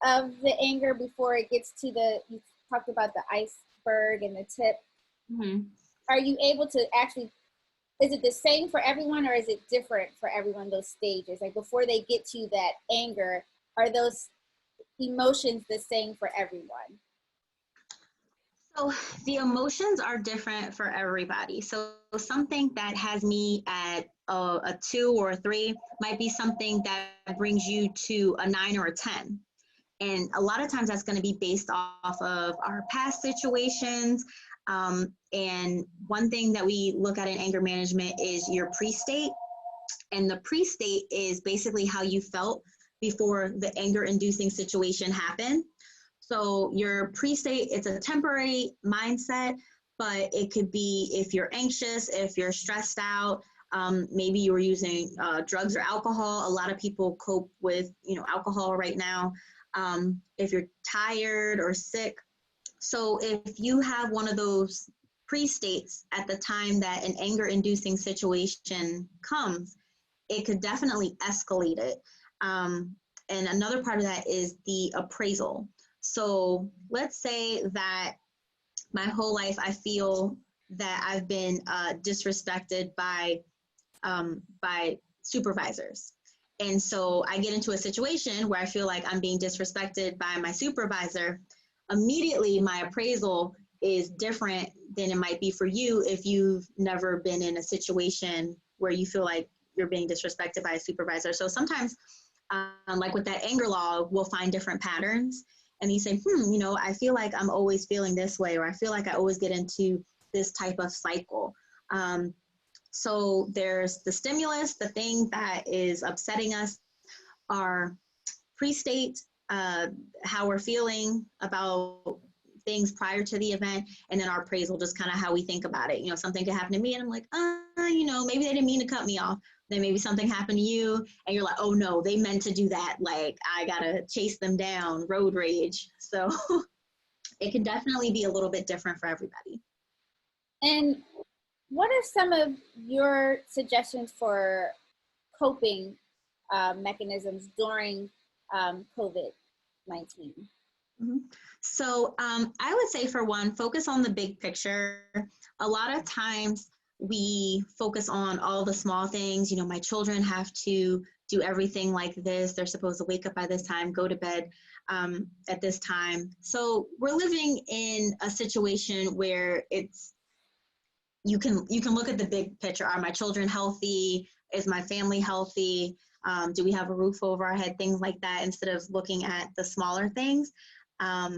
of the anger before it gets to you talked about the iceberg and the tip. Mm-hmm. Are you able to actually, is it the same for everyone or is it different for everyone, those stages? Like before they get to that anger, are those emotions the same for everyone? So the emotions are different for everybody. So something that has me at a 2 or a 3 might be something that brings you to a 9 or a 10. And a lot of times that's going to be based off of our past situations. And one thing that we look at in anger management is your pre-state. And the pre-state is basically how you felt before the anger-inducing situation happened. So your pre-state, it's a temporary mindset, but it could be if you're anxious, if you're stressed out, maybe you were using drugs or alcohol. A lot of people cope with, alcohol right now. If you're tired or sick. So if you have one of those pre-states at the time that an anger-inducing situation comes, it could definitely escalate it. And another part of that is the appraisal. So let's say that my whole life I feel that I've been disrespected by supervisors. And so I get into a situation where I feel like I'm being disrespected by my supervisor. Immediately, my appraisal is different than it might be for you if you've never been in a situation where you feel like you're being disrespected by a supervisor. So sometimes, like with that anger log, we'll find different patterns. And you say, I feel like I'm always feeling this way, or I feel like I always get into this type of cycle. So there's the stimulus, the thing that is upsetting us, our pre-state, how we're feeling about things prior to the event, and then our appraisal, just kind of how we think about it. Something could happen to me and I'm like, maybe they didn't mean to cut me off. Then maybe something happened to you and you're like, oh no, they meant to do that. Like I gotta chase them down, road rage. So it can definitely be a little bit different for everybody. And what are some of your suggestions for coping mechanisms during COVID-19? Mm-hmm. So I would say, for one, focus on the big picture. A lot of times we focus on all the small things. My children have to do everything like this. They're supposed to wake up by this time, go to bed at this time. So we're living in a situation where you can look at the big picture. Are my children healthy? Is my family healthy? Do we have a roof over our head? Things like that, instead of looking at the smaller things. I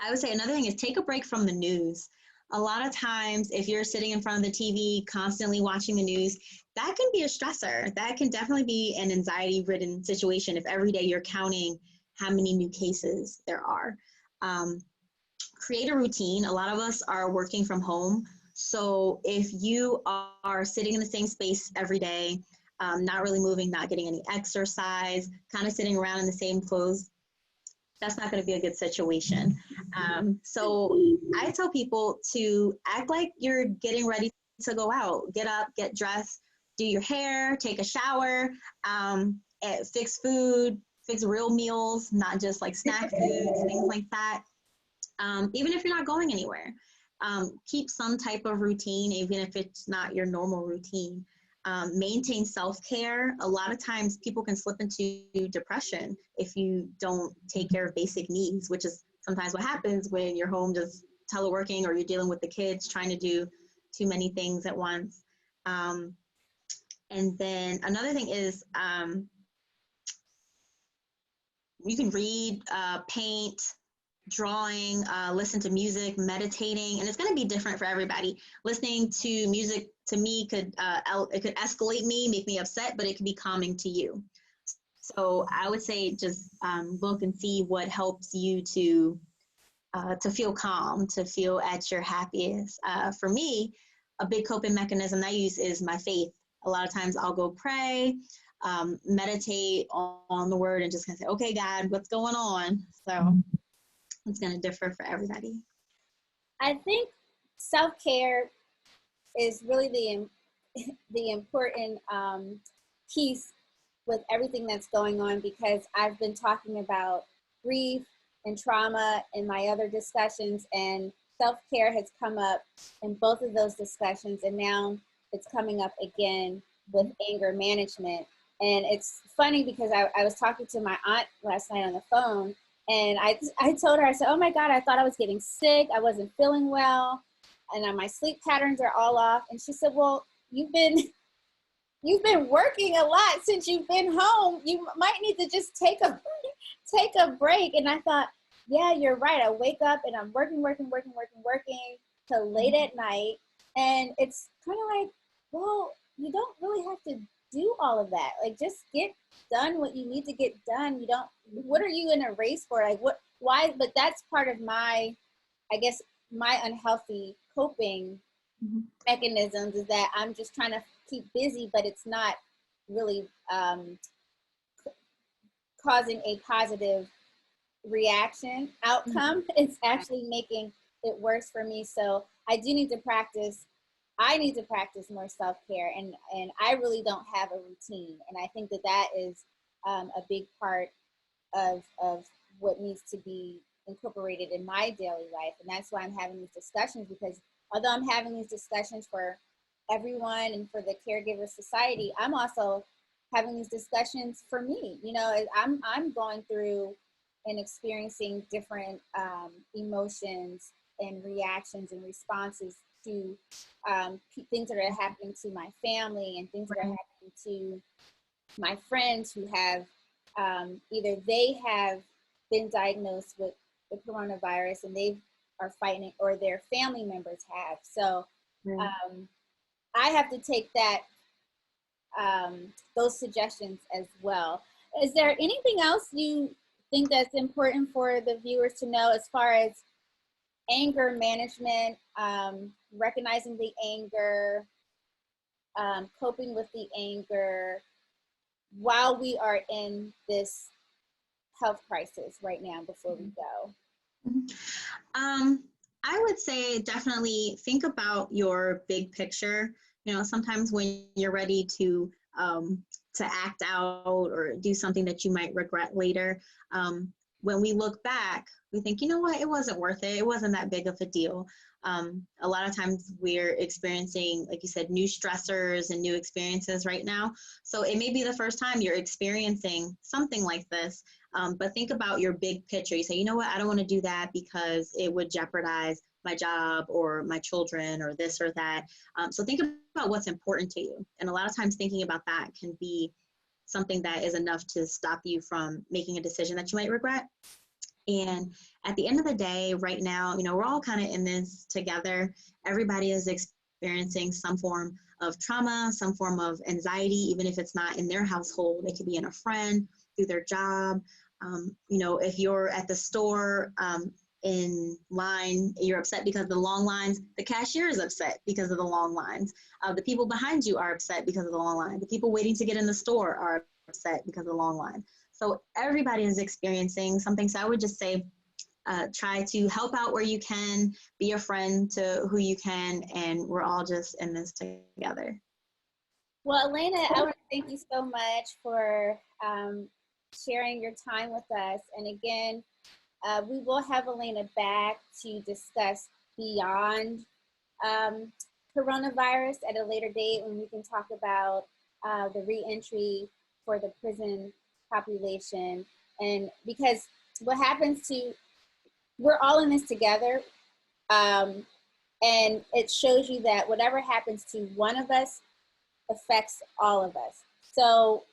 would say another thing is take a break from the news. A lot of times, if you're sitting in front of the TV, constantly watching the news, that can be a stressor. That can definitely be an anxiety-ridden situation if every day you're counting how many new cases there are. Create a routine. A lot of us are working from home. So if you are sitting in the same space every day, not really moving, not getting any exercise, kind of sitting around in the same clothes, that's not going to be a good situation. So I tell people to act like you're getting ready to go out. Get up, get dressed, do your hair, take a shower, fix food, fix real meals, not just like snack foods, things like that. Even if you're not going anywhere, keep some type of routine, even if it's not your normal routine. Maintain self-care. A lot of times people can slip into depression if you don't take care of basic needs, which is sometimes what happens when you're home just teleworking, or you're dealing with the kids, trying to do too many things at once. And then another thing is you can read, paint, drawing, listen to music, meditating, and it's going to be different for everybody. Listening to music to me could escalate me, make me upset, but it could be calming to you. So I would say just look and see what helps you to feel calm, to feel at your happiest. For me, a big coping mechanism I use is my faith. A lot of times I'll go pray, meditate on the word, and just kind of say, okay, God, what's going on? So it's going to differ for everybody. I think self-care is really the important piece with everything that's going on, because I've been talking about grief and trauma in my other discussions, and self-care has come up in both of those discussions, and now it's coming up again with anger management. And it's funny because I was talking to my aunt last night on the phone, and I told her, I said, oh my God, I thought I was getting sick. I wasn't feeling well. And my sleep patterns are all off. And she said, well, you've been working a lot since you've been home. You might need to just take a break. And I thought, yeah, you're right. I wake up and I'm working till late at night. And it's kind of like, well, you don't really have to do all of that. Like, just get done what you need to get done. What are you in a race for? Like, why? But that's part of my, I guess, my unhealthy coping mechanisms, is that I'm just trying to keep busy, but it's not really causing a positive reaction outcome. It's actually making it worse for me. So I need to practice more self-care, and I really don't have a routine, and I think that is a big part of what needs to be incorporated in my daily life. And that's why I'm having these discussions, because although I'm having these discussions for everyone and for the Caregiver Society, I'm also having these discussions for me. I'm going through and experiencing different emotions and reactions and responses to things that are happening to my family, and things that are happening to my friends who have either they have been diagnosed with the coronavirus and they are fighting, or their family members have. So I have to take that those suggestions as well. Is there anything else you think that's important for the viewers to know as far as anger management, recognizing the anger, coping with the anger while we are in this health crisis right now, before we go? I would say definitely think about your big picture. Sometimes when you're ready to act out or do something that you might regret later, when we look back, we think, you know what, it wasn't worth it. It wasn't that big of a deal. A lot of times we're experiencing, like you said, new stressors and new experiences right now. So it may be the first time you're experiencing something like this, but think about your big picture. You say, you know what, I don't want to do that because it would jeopardize my job or my children or this or that. So think about what's important to you. And a lot of times thinking about that can be something that is enough to stop you from making a decision that you might regret. And at the end of the day, right now, we're all kind of in this together. Everybody is experiencing some form of trauma, some form of anxiety, even if it's not in their household. It could be in a friend, through their job. If you're at the store in line, you're upset because of the long lines, the cashier is upset because of the long lines. The people behind you are upset because of the long line. The people waiting to get in the store are upset because of the long line. So everybody is experiencing something. So I would just say, try to help out where you can, be a friend to who you can, and we're all just in this together. Well, Alaina, I want to thank you so much for sharing your time with us. And again, we will have Alaina back to discuss beyond coronavirus at a later date, when we can talk about the reentry for the prison population. And because we're all in this together, and it shows you that whatever happens to one of us affects all of us. So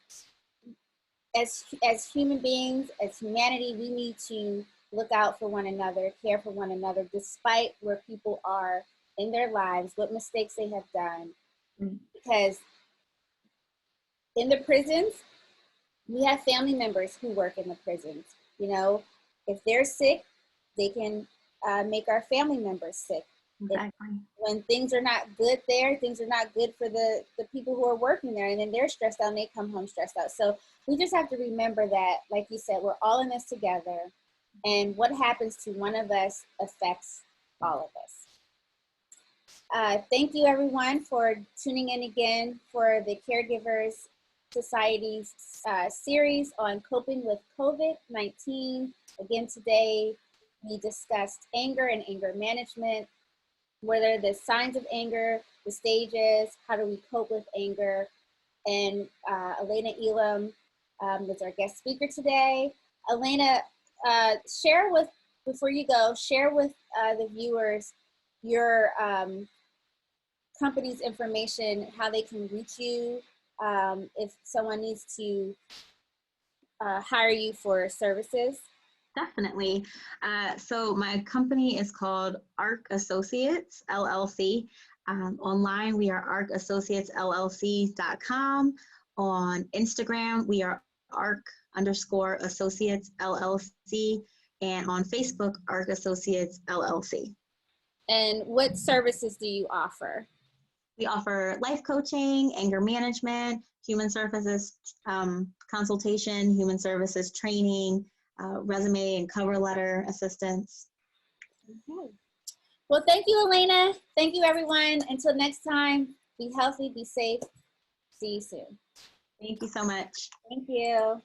as human beings, as humanity, we need to look out for one another, care for one another, despite where people are in their lives, what mistakes they have done. Because in the prisons, we have family members who work in the prisons. If they're sick, they can make our family members sick. Exactly. When things are not good there, things are not good for the people who are working there, and then they're stressed out and they come home stressed out. So we just have to remember that, like you said, we're all in this together, and what happens to one of us affects all of us. Thank you everyone for tuning in again for the Caregivers Society's series on coping with COVID-19. Again, today we discussed anger and anger management. What are the signs of anger, the stages, how do we cope with anger? And Alaina Elam was our guest speaker today. Alaina, share with, before you go, share with the viewers your company's information, how they can reach you, if someone needs to hire you for services. Definitely. So my company is called ARC Associates, LLC. Online, we are arcassociatesllc.com. On Instagram, we are arc_associates LLC. And on Facebook, ARC Associates LLC. And what services do you offer? We offer life coaching, anger management, human services consultation, human services training, resume and cover letter assistance. Okay. Well, thank you, Alaina. Thank you, everyone. Until next time, be healthy, be safe. See you soon. Thank you so much. Thank you.